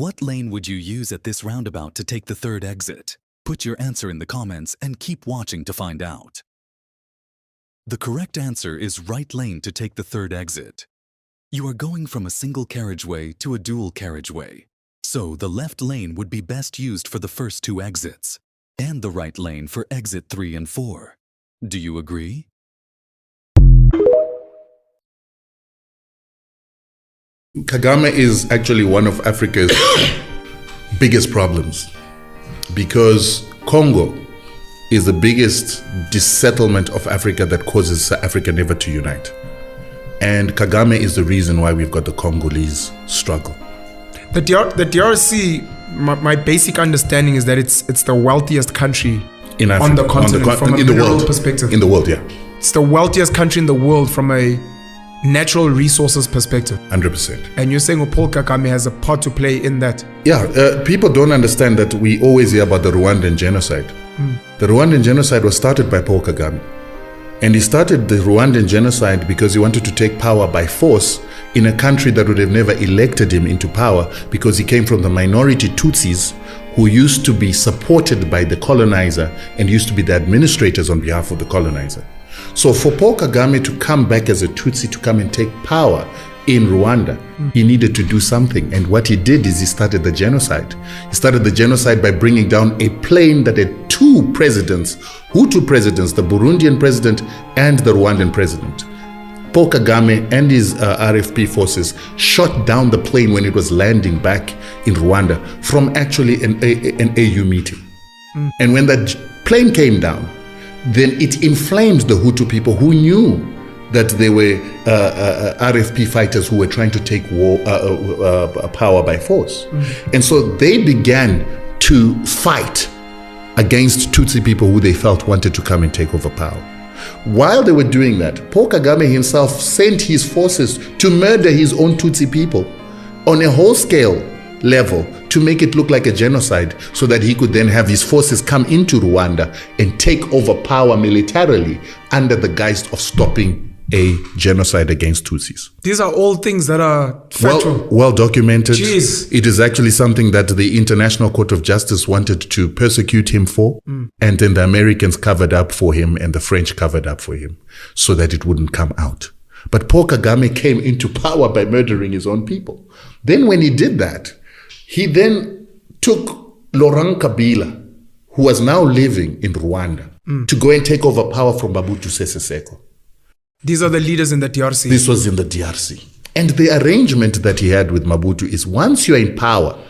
What lane would you use at this roundabout to take the third exit? Put your answer in the comments and keep watching to find out. The correct answer is right lane to take the third exit. You are going from a single carriageway to a dual carriageway. So the left lane would be best used for the first two exits, and the right lane for exit 3 and 4. Do you agree? Kagame is actually one of Africa's biggest problems because Congo is the biggest dissettlement of Africa that causes Africa never to unite. And Kagame is the reason why we've got the Congolese struggle. The DRC, my basic understanding is that it's the wealthiest country In Africa, on the continent from a in the mineral world, perspective. In the world, yeah. It's the wealthiest country in the world from a natural resources perspective. 100%. And you're saying Paul Kagame has a part to play in that? Yeah, people don't understand that we always hear about the Rwandan genocide. The Rwandan genocide was started by Paul Kagame. And he started the Rwandan genocide because he wanted to take power by force in a country that would have never elected him into power because he came from the minority Tutsis who used to be supported by the colonizer and used to be the administrators on behalf of the colonizer. So for Paul Kagame to come back as a Tutsi to come and take power in Rwanda, he needed to do something. And what he did is he started the genocide. He started the genocide by bringing down a plane that had two presidents, Hutu presidents, the Burundian president and the Rwandan president. Paul Kagame and his RFP forces shot down the plane when it was landing back in Rwanda from actually an AU meeting. And when that plane came down, then it inflamed the Hutu people who knew that they were RFP fighters who were trying to take power by force. And so they began to fight against Tutsi people who they felt wanted to come and take over power. While they were doing that, Paul Kagame himself sent his forces to murder his own Tutsi people on a whole-scale level to make it look like a genocide so that he could then have his forces come into Rwanda and take over power militarily under the guise of stopping a genocide against Tutsis. These are all things that are factual. Well documented. Jeez. It is actually something that the International Court of Justice wanted to persecute him for, and then the Americans covered up for him and the French covered up for him so that it wouldn't come out. But Paul Kagame came into power by murdering his own people. Then when he did that, he then took Laurent Kabila, who was now living in Rwanda, to go and take over power from Mobutu Sese Seko. These are the leaders in the DRC. This was in the DRC. And the arrangement that he had with Mobutu is once you're in power,